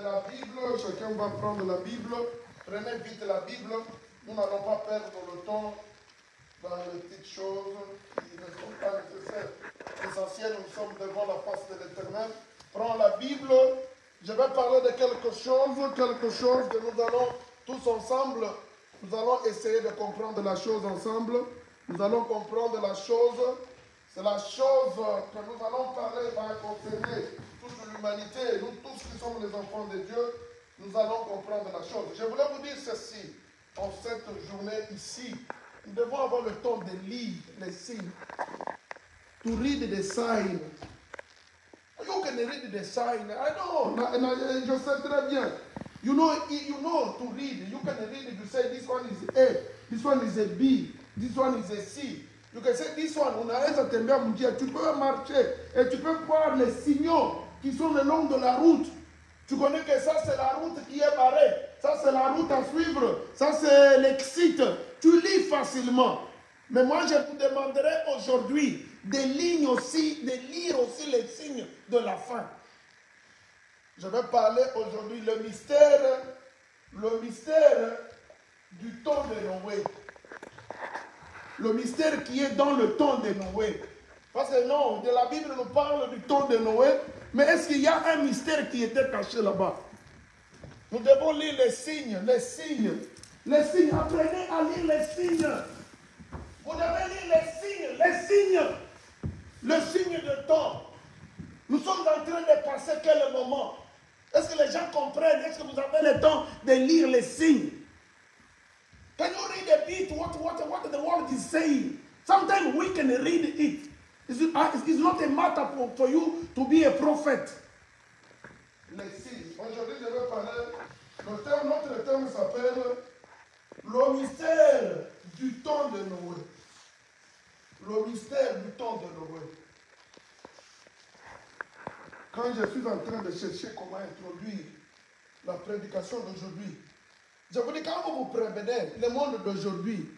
la Bible, chacun va prendre la Bible. Prenez vite la Bible. Nous n'allons pas perdre le temps dans les petites choses qui ne sont pas nécessaires. L'essentiel, nous sommes devant la face de l'Éternel. Prends la Bible. Je vais parler de quelque chose que nous allons tous ensemble, nous allons essayer de comprendre la chose ensemble. Nous allons comprendre la chose. C'est la chose que nous allons parler va concerner toute l'humanité. Nous tous qui sommes les enfants de Dieu, nous allons comprendre la chose. Je voulais vous dire ceci, en cette journée ici, nous devons avoir le temps de lire les signes. To read the sign. You can read the sign. I know. Je sais très bien. You know to read. You can read it. You say this one is A. This one is a B. This one is a C. You can say this one. Unaweza tembea mjia. Tu peux marcher et tu peux voir les signaux qui sont le long de la route. Tu connais que ça c'est la route qui est barrée. Ça c'est la route à suivre. Ça c'est l'exit. Tu lis facilement. Mais moi je vous demanderai aujourd'hui de lire aussi les signes de la fin. Je vais parler aujourd'hui le mystère du temps de Noé. Le mystère qui est dans le temps de Noé. Parce que non, de la Bible nous parle du temps de Noé, mais est-ce qu'il y a un mystère qui était caché là-bas? Nous devons lire les signes. Apprenez à lire les signes. Vous devez lire les signes. Le signe de temps. Nous sommes en train de passer quel moment? Est-ce que les gens comprennent? Est-ce que vous avez le temps de lire les signes? Can you read a bit what the world is saying? Sometimes we can read it. It's not a matter for you to be a prophet. Les signes. Aujourd'hui, je vais parler. Notre thème s'appelle le mystère du temps de Noé. Le mystère du temps de Noé. Quand je suis en train de chercher comment introduire la prédication d'aujourd'hui, je vous dis, quand vous prévenez le monde d'aujourd'hui,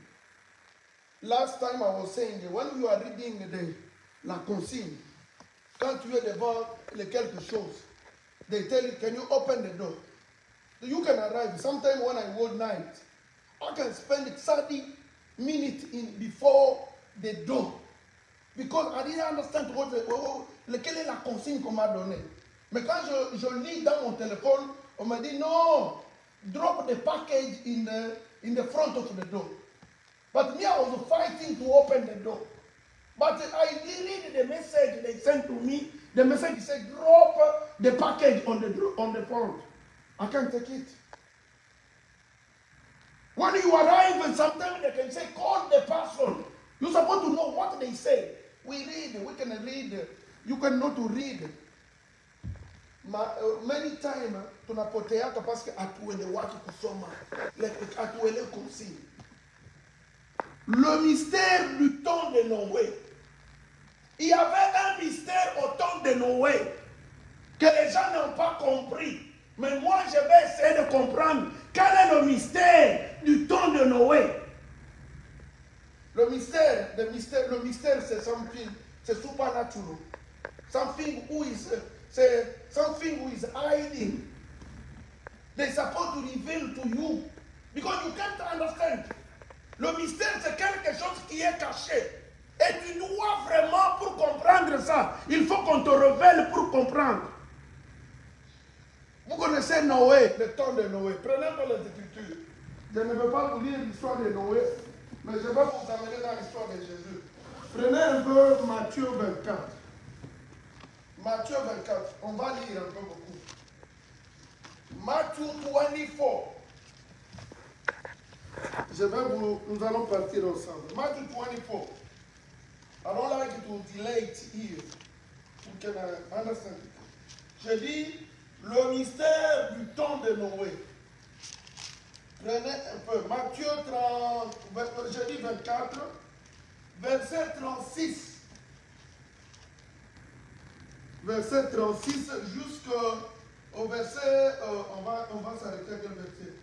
last time I was saying, when you are reading la consigne, quand tu es devant quelque chose, they tell you, can you open the door? You can arrive. Sometimes when I work night, I can spend 30 minutes before the door. Because I didn't understand quelle est la consigne qu'on m'a donnée. Mais quand je lis dans mon téléphone, on m'a dit non, drop the package in the front of the door. But me, I was fighting to open the door. But I read the message they sent to me. The message said drop the package on the front. I can't take it. When you arrive, and sometimes they can say, call the person. You're supposed to know what they say. We can read. You can know to read. Many times, tunapoteaka parce que hatuelewaki kusoma. Hatuelewi consigne. Le mystère du temps de Noé. Il y avait un mystère au temps de Noé que les gens n'ont pas compris. Mais moi, je vais essayer de comprendre quel est le mystère du temps de Noé. Le mystère, c'est something, c'est supernatural. Something who is hiding. They're supposed to reveal to you. Because you can't understand. Le mystère, c'est quelque chose qui est caché. Et tu dois vraiment, pour comprendre ça, il faut qu'on te révèle pour comprendre. Vous connaissez Noé, le temps de Noé. Prenez dans les Écritures. Je ne veux pas vous lire l'histoire de Noé, mais je vais vous amener dans l'histoire de Jésus. Prenez un peu Matthieu 24. Matthieu 24, on va lire un peu beaucoup. Matthieu 24. Nous allons partir ensemble. Matthew 24. I don't like to delay it here. You can understand it. Je dis le mystère du temps de Noé. Prenez un peu. Matthieu 30, je dis 24, verset 36. Verset 36 jusqu'au verset, on va s'arrêter à quel verset?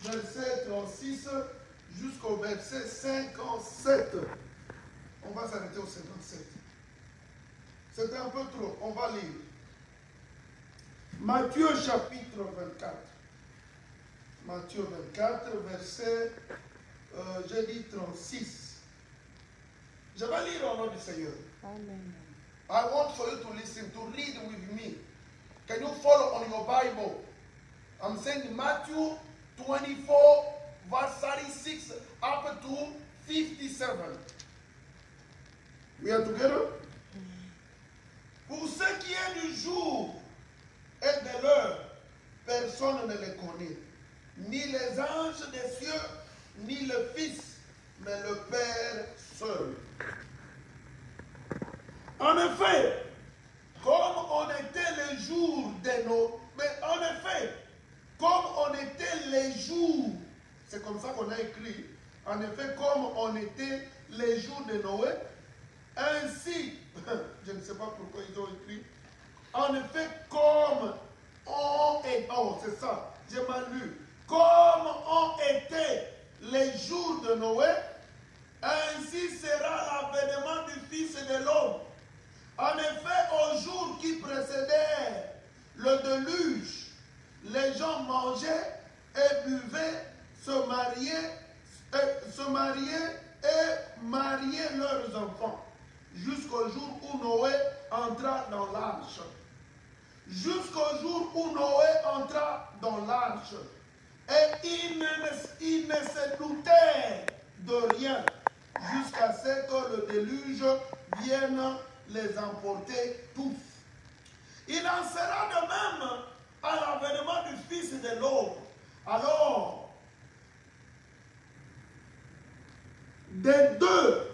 Verset 36 jusqu'au verset 57. On va s'arrêter au 57. C'était un peu trop. On va lire. Matthieu chapitre 24. Matthieu 24, verset, j'ai dit 36. Je vais lire au nom du Seigneur. Amen. I want for you to listen, to read with me. Can you follow on your Bible? I'm saying Matthew 24, verse 36 up to 57. We are together? Pour ce qui est du jour et de l'heure, personne ne les connaît. Ni les anges des cieux, ni le Fils, mais le Père seul. En effet, comme on était les jours de nos... Mais en effet, comme on était les jours, c'est comme ça qu'on a écrit, en effet, comme on était les jours de Noé, ainsi, je ne sais pas pourquoi ils ont écrit, en effet, comme on est... Oh, c'est ça, j'ai mal lu. Comme ont été les jours de Noé, ainsi sera l'avènement du Fils de l'homme. En effet, au jour qui précédait le déluge, les gens mangeaient et buvaient, se mariaient et mariaient leurs enfants, jusqu'au jour où Noé entra dans l'arche. Jusqu'au jour où Noé entra dans l'arche. Et il ne se doutait de rien jusqu'à ce que le déluge vienne les emporter tous. Il en sera de même à l'avènement du Fils de l'homme. Alors, des deux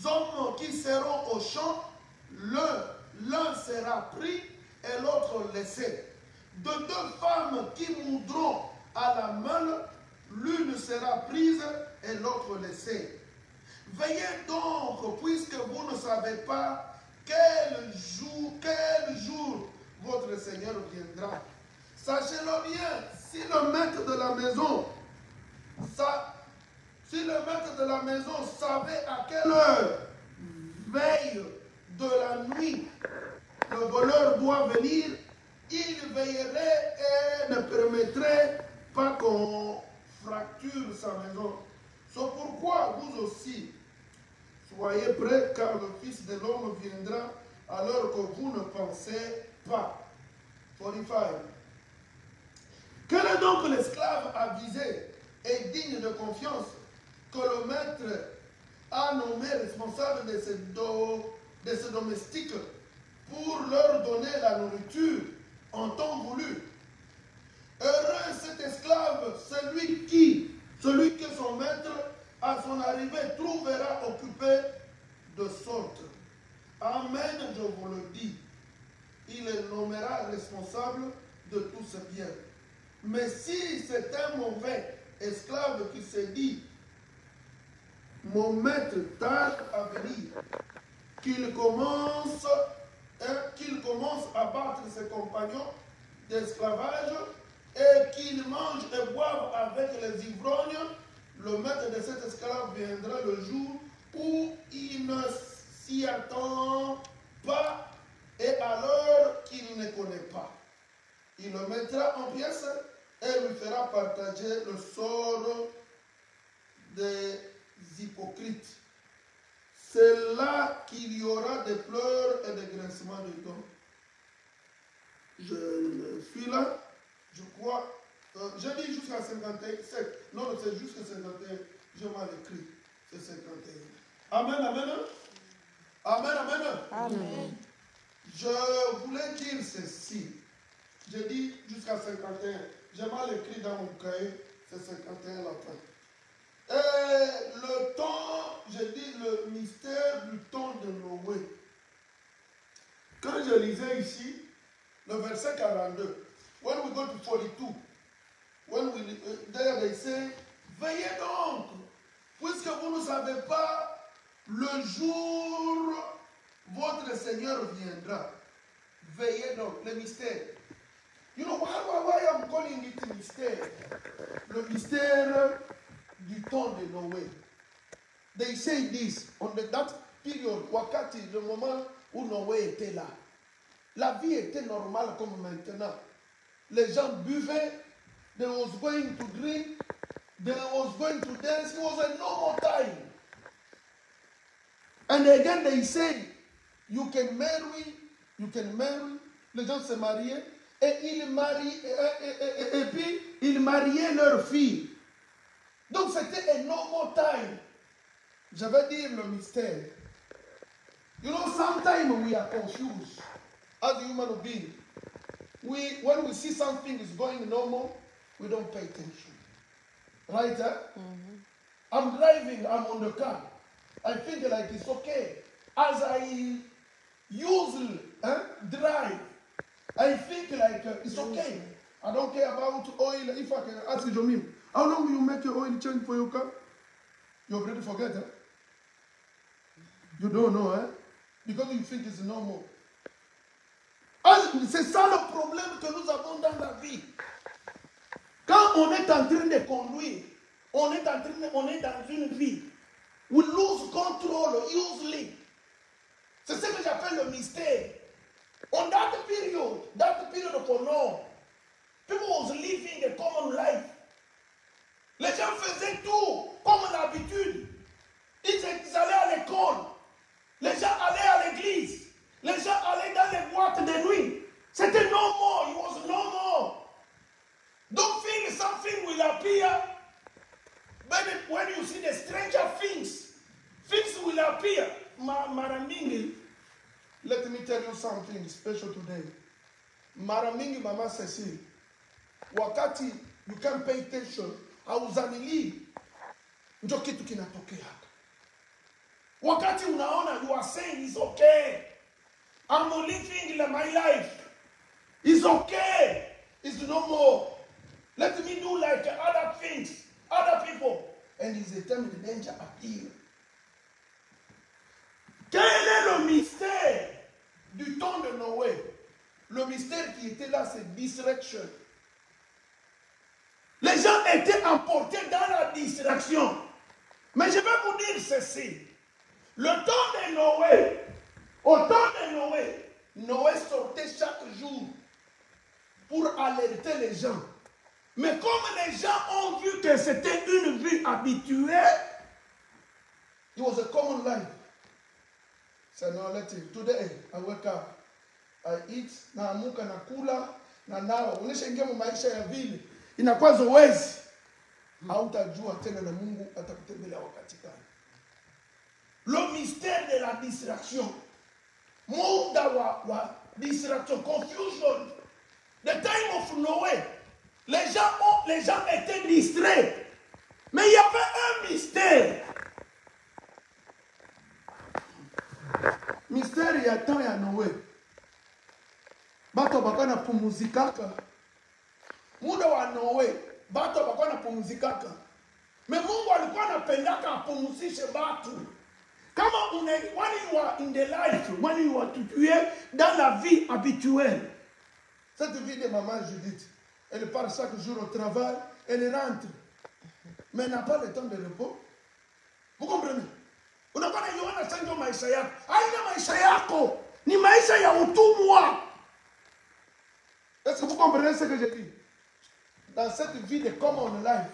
hommes qui seront au champ, l'un sera pris et l'autre laissé. De deux femmes qui moudront à la meule, l'une sera prise et l'autre laissée. Veillez donc, puisque vous ne savez pas quel jour votre Seigneur viendra. Sachez-le bien, si le maître de la maison savait à quelle heure, veille de la nuit, le voleur doit venir, il veillerait et ne permettrait pas qu'on fracture sa maison. C'est pourquoi vous aussi, soyez prêts, car le Fils de l'homme viendra à l'heure que vous ne pensez pas. 45. Quel est donc l'esclave avisé et digne de confiance que le maître a nommé responsable de ses domestiques pour leur donner la nourriture en temps voulu? Heureux cet esclave, celui que son maître à son arrivée trouvera occupé de sorte. Amen, je vous le dis. Il le nommera responsable de tout ce bien. Mais si c'est un mauvais esclave qui se dit, mon maître tarde à venir, qu'il commence à battre ses compagnons d'esclavage et qu'il mange et boive avec les ivrognes, le maître de cet esclave viendra le jour où il ne s'y attend pas et à l'heure qu'il ne connaît pas. Il le mettra en pièces et lui fera partager le sort des hypocrites. C'est là qu'il y aura des pleurs et des grincements de dents. Je suis là, je crois. Je dis jusqu'à 57. Non, c'est jusqu'à 51. Je m'en écrit. C'est 51. Amen, amen. Amen, amen. Amen. Je voulais dire ceci. Je dis jusqu'à 51. J'ai mal écrit dans mon cahier. C'est 51 la fin. Et le temps, je dis le mystère du temps de Noé. Quand je lisais ici, le verset 42, when we go to 42, when we, there they say, veillez donc, puisque vous ne savez pas le jour votre Seigneur viendra. Veillez donc, le mystère. You know why I'm calling it mystère? Le mystère du temps de Noé. They say this, on that period, Wakati, le moment où Noé était là. La vie était normale comme maintenant. Les gens buvaient, they was going to drink, they was going to dance. It was a normal time. And again they said, you can marry. Les gens se mariaient et et puis ils mariaient leurs filles. Donc c'était un normal time. Je vais dire le mystère. You know, sometimes we are confused as human beings. When we see something is going normal, we don't pay attention. Right? I'm driving, I'm on the car. I think like it's okay. As I usually drive, I think like it's okay. I don't care about oil. If I can ask you, how long will you make your oil change for your car? You already forget, huh? You don't know, hein? Because you think it's normal. C'est ça le problème que nous avons dans la vie. Quand on est en train de conduire, on est dans une vie. We lose control usually. C'est ce que j'appelle le mystère. On that period for now, people was living a common life. Les gens faisaient tout comme l'habitude. Ils allaient à l'école. Les gens allaient à l'église. Les gens allaient dans les boîtes de nuit. C'était normal. It was normal. Don't think something will appear. But when you see the stranger things will appear. Maramingi, let me tell you something special today. Maramingi, Mama Cecile, wakati you can't pay attention, hauzanili, ndio kitu kinatokea. Wakati unaona you are saying it's okay. I'm living my life. It's okay. It's normal. Let me do like other things, other people. And it's a time the danger appear. Quel est le mystère du temps de Noé? Le mystère qui était là, c'est distraction. Les gens étaient emportés dans la distraction. Mais je vais vous dire ceci. Le temps de Noé, au temps de Noé, Noé sortait chaque jour pour alerter les gens. Mais comme les gens ont vu que c'était une vie habituée, it was a common life. So now let's see. Today I wake up, I eat, naamuka nakula, na nawa. Unishaingia mu maisha ya vile. Inakuwa zoezi. Hautajua tena na Mungu atakutembelea wakati gani. Le mystère de la distraction. Muda wa distraction, confusion. The time of Noé. Les gens étaient distraits. Mais il y avait un mystère. Mystère ya temps ya Noé. Bato bakana pumuzikaka. Muda wa Noé, bato bakana pumuzikaka. Mais Mungu alikuwa anapendaka apumuzishe batu. Kama when you are in the life, when you are tué dans la vie habituelle. Cette vie de maman Judith, elle part chaque jour au travail, elle rentre. Mais elle n'a pas le temps de repos. Vous comprenez? Unakuwa Yohana chanjo maisha yako. Haina maisha yako. Ni maisha ya utumwa. Est-ce que vous comprenez ce que je dis? Dans cette vie de common life,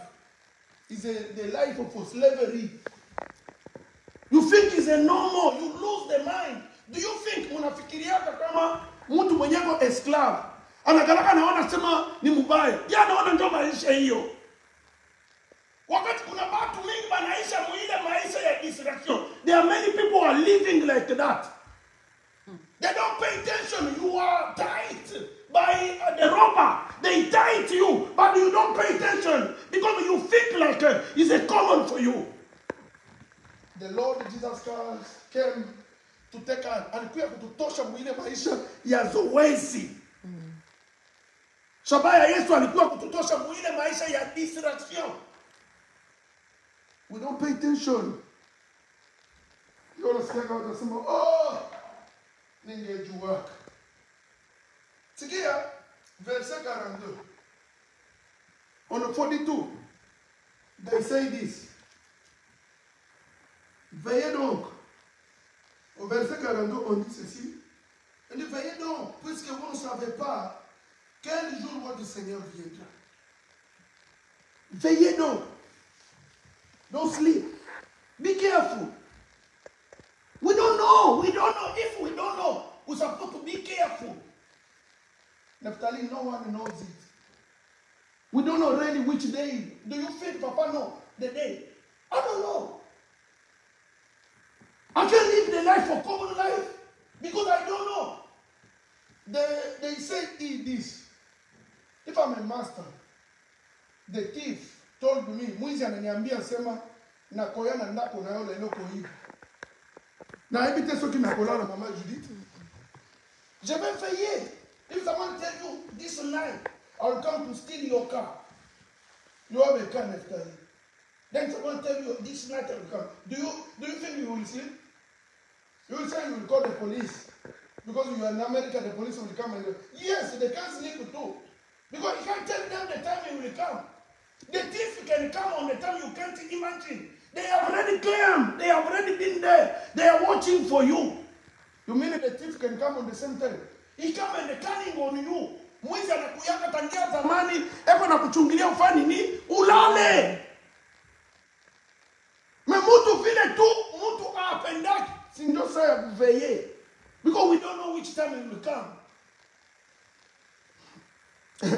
is the life of slavery. You think it's a normal, you lose the mind. Do you think unafikiriaka kama mtu mwenyeko esclave? Anakalaka anaona sema ni mubaya. Ya anaona ndio maisha hiyo. Wakati kuna watu wengi wanaisha mwile maisha ya distraction. There are many people who are living like that. They don't pay attention. You are tied by the robber. They tie to you, but you don't pay attention because you think like it's a common for you. The Lord Jesus Christ came to take us and kututosha mwile maisha ya zoezi. Shabaya Yesu alikuwa kututosha mwile maisha ya distraction. We don't pay attention. You understand how to say, oh, ningejuwaka. Sikia, verset 42. On the 42, they say this. Veillez donc. Au verset 42, on dit ceci. Il dit, veillez donc, puisque vous ne savez pas quel jour votre Seigneur viendra. Veillez donc. Don't sleep. Be careful. We don't know. We don't know. If we don't know, we're supposed to be careful. Naphtali, no one knows it. We don't know really which day. Do you think Papa know the day? I don't know. I can't live the life for common life because I don't know. They say eat this. If I'm a master, the thief told me, mwizi ananiambia sema nakoya na ndako na yo lelo koiba. Na ebite soki nakola na mama Judith. Je vais veiller. If someone tell you this night, I'll come to steal your car. You have a car next time. Then someone tell you this night I will come. Do you think you will sleep? You will say you will call the police. Because you are in America, the police will come and yes, they can't sleep too. Because you can't tell them the time he will come. The thief can come on the time you can't imagine. They have already come. They have already been there. They are watching for you. You mean the thief can come on the same time? He come and they're cunning on you. Mwizi anakuyaka tangia zamani, eko na kuchungilia ufani ni ulale. Me mutu vile tu, mutu apendaki. Si ndio saya kuveye. Because we don't know which time it will come.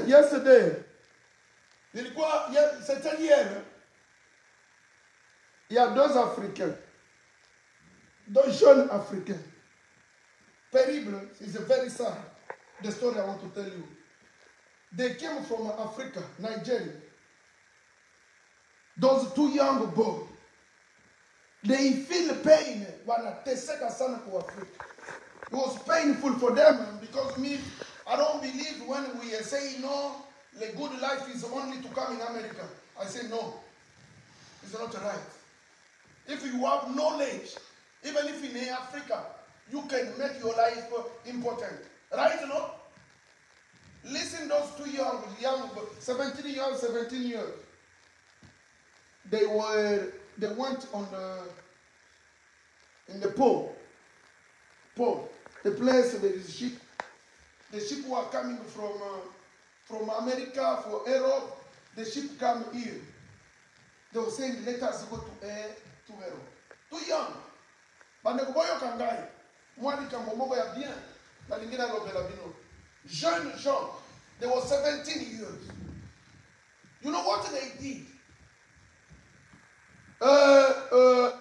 Yesterday, c'était hier, il y a deux Africains, deux jeunes Africains. Terrible, it's a very sad, the story I want to tell you. They came from Africa, Nigeria. Those two young boys, they feel pain when they said sana to Africa. It was painful for them because me, I don't believe when we say no, the good life is only to come in America. I say no, it's not right. If you have knowledge, even if in Africa, you can make your life important. Right, no? Listen, those two young, 17 years. They went on in the pole, the place there is ship. The ship were coming from America for Europe. The ship come here. They were saying, let us go to Europe. Too young. But the boy kangai. Moi ni kambomo ya bien. Na lingina lobela bino. Jeune gens. They were 17 years. You know what they did?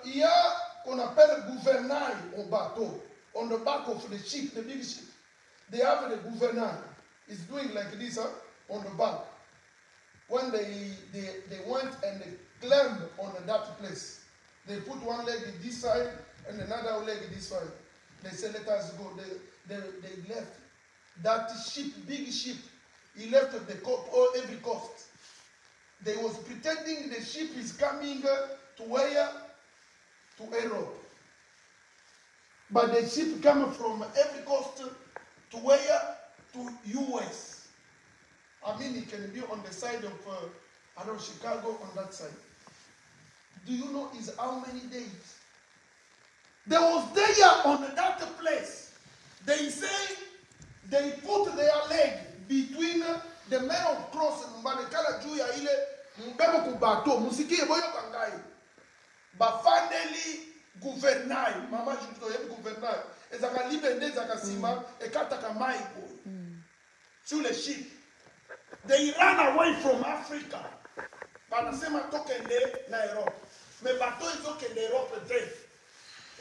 Il y a qu'on appelle gouvernail au bateau. On the back of the ship, the big ship. They have the gouvernail. It's doing like this on the back. When they went and they climbed on that place, they put one leg this side and another leg this side. They said, let us go. They left. That ship, big ship, he left the every coast. They was pretending the ship is coming to where? To Europe. But the ship coming from every coast to where? To US. I mean, it can be on the side of, Chicago on that side. Do you know is how many days? They was there on that place. They say they put their leg between the men of cross and Mbadekala Juya ile mbebo kubato musiki boyo kangai. But finally gouvernail, mama juto yem gouvernail. Ezaka libende ezaka sima ekata kamai boy. Sur le ship. They ran away from Africa. Banasema tokende na Europe. Mais bateau ils que l'Europe était.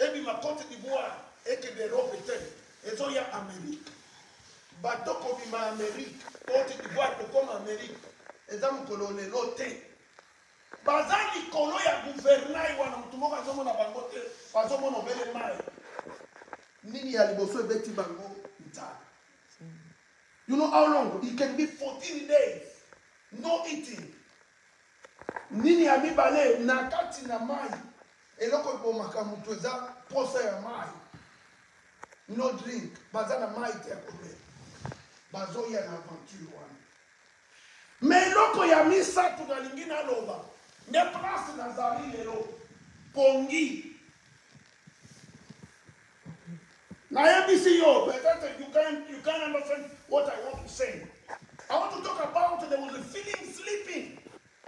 Et puis ma Côte d'Ivoire et que l'Europe était. Ils ont ya Amérique. Bateau comme ma Amérique. Côte d'Ivoire comme Amérique. Ils ont colonné l'autre. Bazali kolo ya gouvernail wana mtumoka zomo na bangote. Bazomo no bele mai. Nini ya liboso ebeti bango mta. You know how long? It can be 14 days. No eating. Nini ya mibale na kati na mai. Eloko ibomaka mutu eza posa ya mai. No drink. Bazana mai te akobe. Bazo ya na aventure wana. Me eloko ya misa tunalingina loba. Ne place na zali lelo. Pongi. Now MBCO, but you can't understand what I want to say. I want to talk about there was a feeling sleeping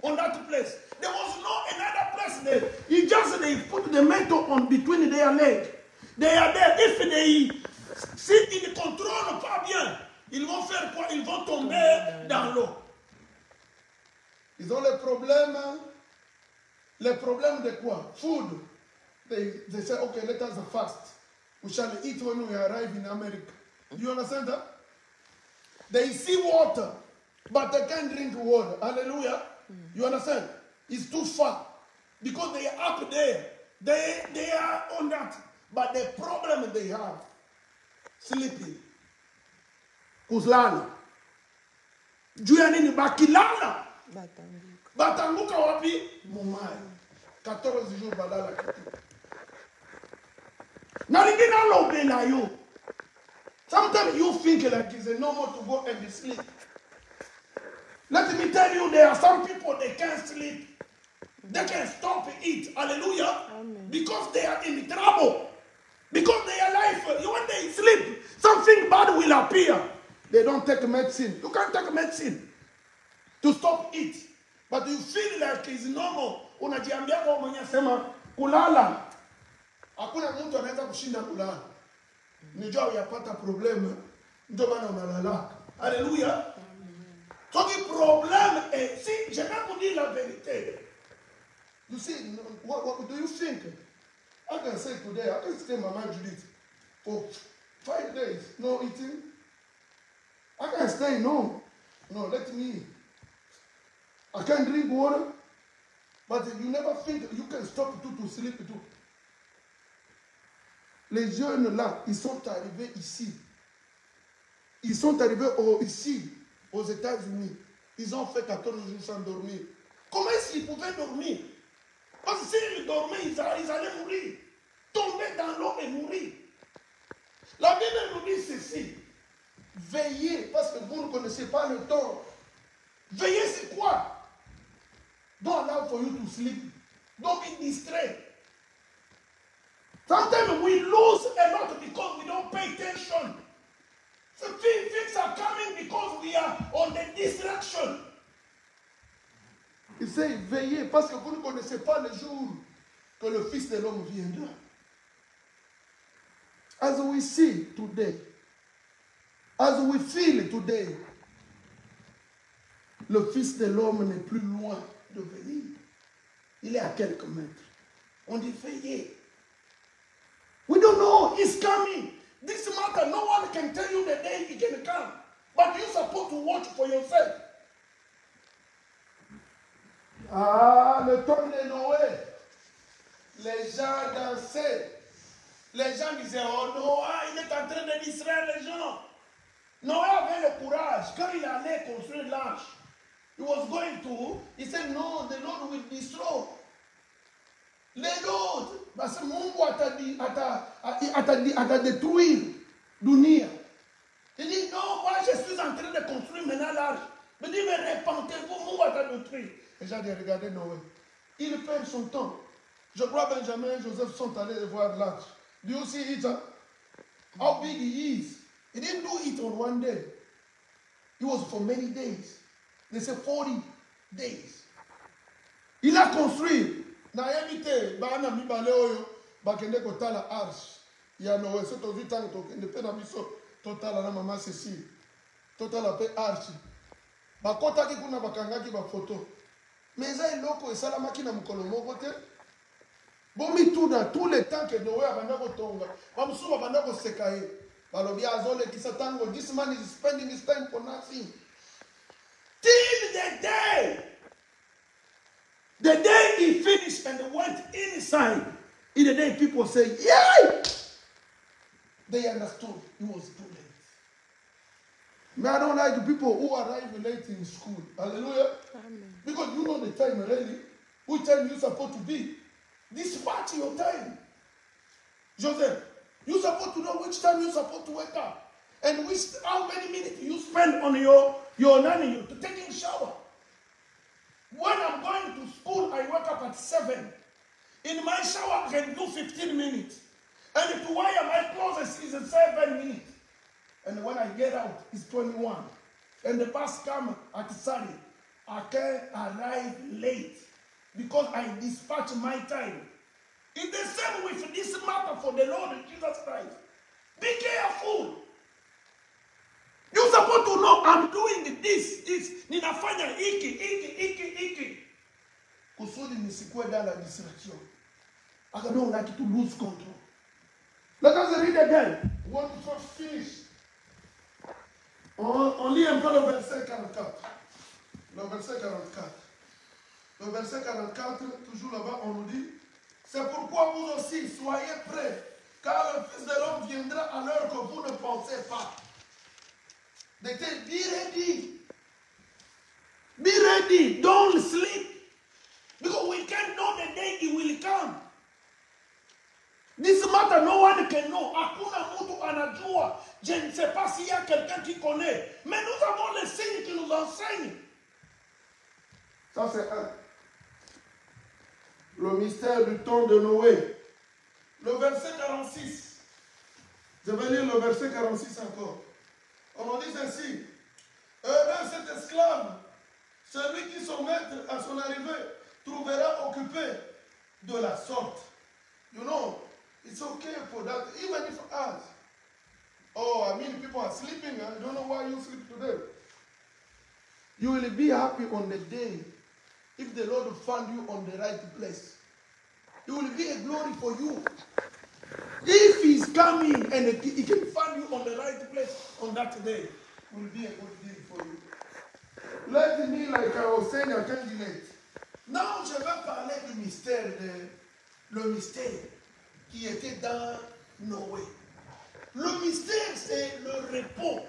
on that place. There was no another place there. He just they put the metal on between their legs. They are there. If they sit in the contrôle pas bien, ils vont faire quoi? Ils vont tomber dans l'eau. Ils ont le problème de quoi? Food. They say, okay, let us fast. We shall eat when we arrive in America. Do you understand that? They see water, but they can't drink water. Hallelujah. You understand? It's too far. Because they are up there. They are on that. But the problem they have, sleeping. Kuzlala. Juu nini bakilala? Batanguka wapi? Mumai. 14 jours badala kitu. Na lingine alobela yo. Sometimes you think like it's a normal to go and sleep. Let me tell you, there are some people they can't sleep. They can stop it. Hallelujah. Amen. Because they are in trouble. Because their life, when they sleep, something bad will appear. They don't take medicine. You can't take medicine to stop it. But you feel like it's normal. Unajiambia kwa mwenye sema kulala. Hakuna mtu anaweza kushinda kulala. Nijua yapata problème. Ndio maana unalala. Alléluia. So the problem est, si je vais vous dire la vérité. You see, what do you think? I can say today, I can stay Mama Judith for 5 days, no eating. I can stay, no, let me. I can't drink water, but you never think you can stop to sleep too. Les jeunes là, ils sont arrivés ici. Ils sont arrivés ici, aux États-Unis. Ils ont fait 14 jours sans dormir. Comment est-ce qu'ils pouvaient dormir? Parce que s'ils dormaient, ils allaient mourir. Tomber dans l'eau et mourir. La Bible nous dit ceci. Veillez, parce que vous ne connaissez pas le temps. Veillez, c'est quoi? Don't allow for you to sleep. Don't be distracted. Sometimes we lose a lot because we don't pay attention. So things are coming because we are on the distraction. Il dit veillez parce que vous ne connaissez pas le jour que le Fils de l'homme viendra. As we see today, as we feel today, le Fils de l'homme n'est plus loin de venir. Il est à quelques mètres. On dit veillez. We don't know, it's coming. This matter, no one can tell you the day it can come. But you're supposed to watch for yourself. Ah, le temps de Noé. Les gens dansaient. Les gens disaient, oh Noé, il est en train de distraire les gens. Noé avait le courage. Quand il allait construire l'arche, he was going to, he said, no, the Lord will destroy. Le Lord, parce que Mungu ata détruire dunia. Il dit, non, moi je suis en train de construire maintenant l'arche. Il dit, mais repentez-vous, Mungu ata détruire. Et j'ai regardé Noé. Il perd son temps. Je crois Benjamin et Joseph sont allés voir l'arche. Do you see it? Huh? How big he is. He didn't do it on one day. It was for many days. They say 40 days. Il a construit. Na yebite bana mibale oyo bakende kotala arche ya Noé so to vitango to kende pe na biso totala na mama Cécile totala pe arche bakota ki kuna bakangaki ba photo mais ça eloko esalamaki na mukolo moko te bomi tout dans tout le temps que Noé abanda kotonga bamusu babanda koseka ye balobi azole kisatango this man is spending his time for nothing till the day. The day he finished and went inside, in the day people say, yay! They understood it was too late. But I don't like the people who arrive late in school. Hallelujah. Amen. Because you know the time already. Which time you're supposed to be. Dispatch your time. Joseph, you're supposed to know which time you're supposed to wake up. And how many minutes you spend on your nanny, to taking shower. When I'm going to school, I wake up at 7. In my shower, I can do 15 minutes. And to wire my clothes is 7 minutes. And when I get out, it's 21. And the bus comes at 30. I can arrive late because I dispatch my time. It's the same with this matter for the Lord Jesus Christ. Be careful. You're supposed to know I'm doing this. Ninafanya iki. Kusudi nisikue dans la distraction. I don't like to lose control. Let us read again. One before finish. On lit un peu le verset 44. Le verset 44. Le verset 44, toujours là-bas, on nous dit, c'est pourquoi vous aussi soyez prêts, car le Fils de l'homme viendra à l'heure que vous ne pensez pas. Be ready. Be ready. Don't sleep. Because we can't know the day it will come. This matter, no one can know. Hakuna mtu anajua. Je ne sais pas s'il y a quelqu'un qui connaît. Mais nous avons les signes qui nous enseignent. Ça, c'est un. Le mystère du temps de Noé. Le verset 46. Je vais lire le verset 46 encore. On nous dit ceci. Heureux cet esclave, celui qui son maître à son arrivée trouvera occupé de la sorte. You know, it's okay for that, even if us. Oh, I mean, people are sleeping. I don't know why you sleep today. You will be happy on the day if the Lord found you on the right place. It will be a glory for you. If he's coming and he can find you on the right place on that day, it will be a good deal for you. Let me, like I was saying, I can't delay. Now, je vais parler du mystère, le mystère qui était dans Noé. Le mystère, c'est le repos.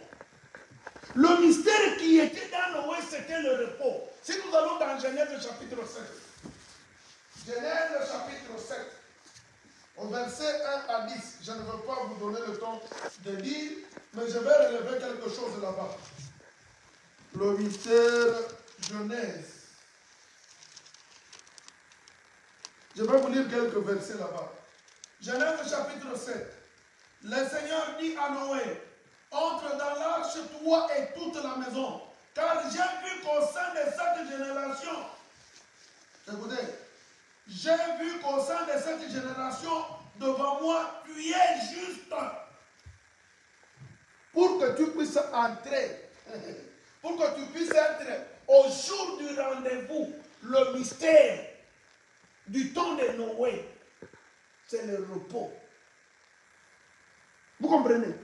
Le mystère qui était dans Noé, c'était le repos. Si nous allons dans Genèse chapitre 7. Genèse chapitre 7. Au verset 1 à 10, je ne veux pas vous donner le temps de lire, mais je vais relever quelque chose là-bas. Le mystère Genèse. Je vais vous lire quelques versets là-bas. Genèse chapitre 7. Le Seigneur dit à Noé, entre dans l'arche toi et toute la maison, car j'ai vu qu'au sein de cette génération, écoutez, j'ai vu qu'au sein de cette génération, devant moi, tu es juste. Pour que tu puisses entrer, pour que tu puisses être au jour du rendez-vous, le mystère du temps de Noé, c'est le repos. Vous comprenez?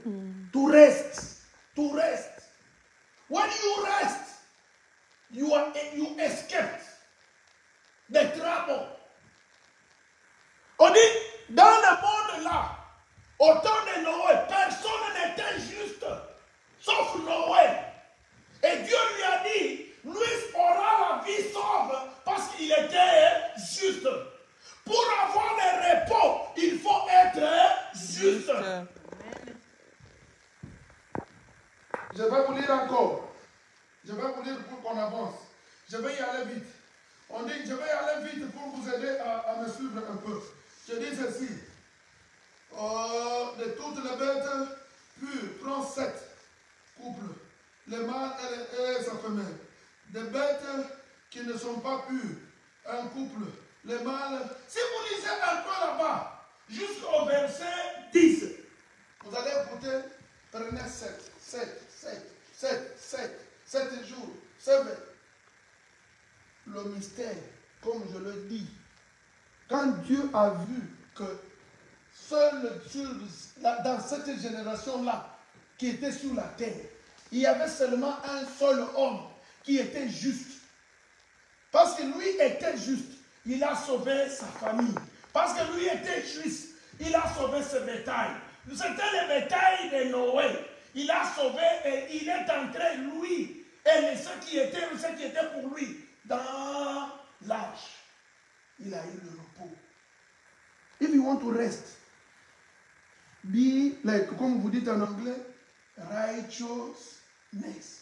Tu restes. Tu restes. When you rest, you escape the trouble. On dit, dans le monde là, au temps de Noé, personne n'était juste, sauf Noé. Et Dieu lui a dit, lui aura la vie sauve parce qu'il était juste. Pour avoir le repos, il faut être juste. Je vais vous lire encore. Je vais vous lire pour qu'on avance. Je vais y aller vite. On dit, je vais y aller vite pour vous aider à me suivre un peu. Je dis ceci. De toutes les bêtes pures, prends 7 couples. Les mâles et sa femelle. Des bêtes qui ne sont pas pures, un couple. Les mâles. Si vous lisez un peu là-bas, jusqu'au verset 10, vous allez écouter, prenez 7 jours, 7. Le mystère, comme je le dis, quand Dieu a vu que seul dans cette génération-là, qui était sur la terre, il y avait seulement un seul homme qui était juste. Parce que lui était juste, il a sauvé sa famille. Parce que lui était juste, il a sauvé ce bétail. C'était le bétail de Noé. Il a sauvé et il est entré, lui, et ceux qui étaient pour lui, dans l'arche. Il a eu le repos. If you want to rest, be like, comme vous dites en anglais, righteousness.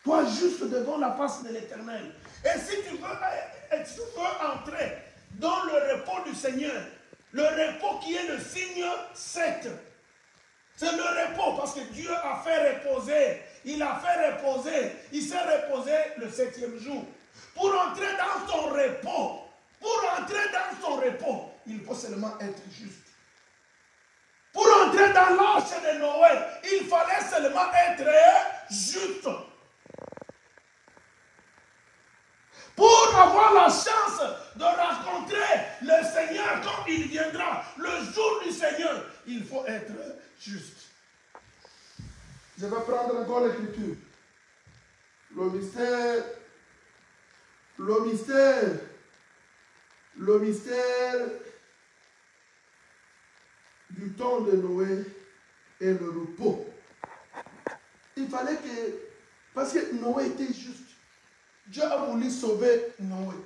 Toi juste devant la face de l'Éternel. Et si tu veux entrer dans le repos du Seigneur, Le repos qui est le signe 7. C'est le repos parce que Dieu a fait reposer. Il a fait reposer. Il s'est reposé le 7e jour. Pour entrer dans son repos, il faut seulement être juste. Pour entrer dans l'arche de Noé, il fallait seulement être juste. Pour avoir la chance de rencontrer le Seigneur quand il viendra, le jour du Seigneur, il faut être juste. Je vais prendre encore l'écriture. Le mystère du temps de Noé et le repos. Il fallait que, parce que Noé était juste, Dieu a voulu sauver Noé.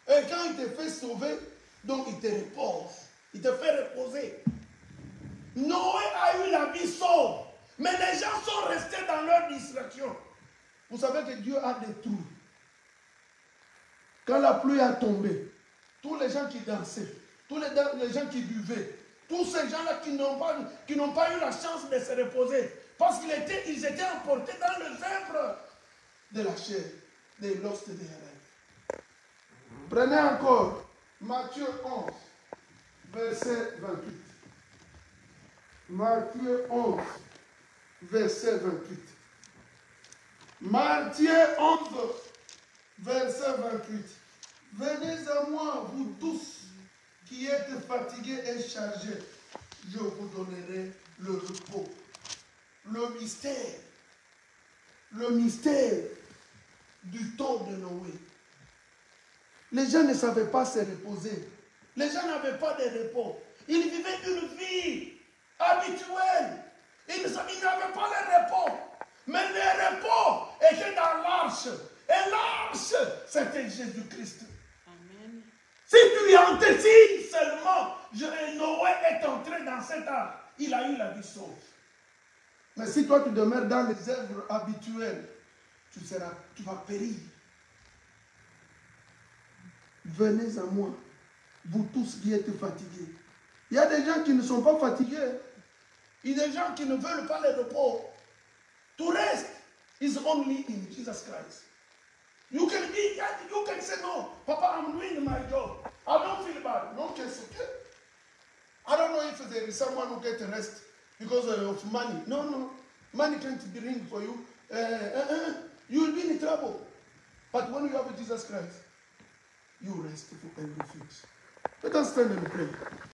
Et quand il te fait sauver, donc il te repose. Il te fait reposer. Noé a eu la vie sauve. Mais les gens sont restés dans leur distraction. Vous savez que Dieu a détruit. Quand la pluie a tombé, tous les gens qui dansaient, tous les gens qui buvaient, tous ces gens-là qui n'ont pas eu la chance de se reposer, parce qu'ils étaient emportés dans les œuvres de la chair, des l'os de rêves. Prenez encore Matthieu 11, verset 28. Matthieu 11, verset 28. Matthieu 11, verset 28. Venez à moi, vous tous qui êtes fatigués et chargés, je vous donnerai le repos. Le mystère du temps de Noé. Les gens ne savaient pas se reposer. Les gens n'avaient pas de repos. Ils vivaient une vie habituelle. Ils n'avaient pas le repos. Mais le repos était dans l'arche. Et l'arche, c'était Jésus-Christ. Amen. Si tu y entres, si seulement Noé est entré dans cet arche, il a eu la vie sauve. Mais si toi tu demeures dans les œuvres habituelles, tu vas périr. Venez à moi, vous tous qui êtes fatigués. Il y a des gens qui ne sont pas fatigués. Il y a des gens qui ne veulent pas le repos. To rest is only in Jesus Christ. You can say, no, Papa, I'm doing my job. I don't feel bad. No, it's okay. I don't know if there is someone who gets rest because of money. No. Money can't bring for you. You will be in trouble. But when you have Jesus Christ, you rest for everything. Let us stand and pray.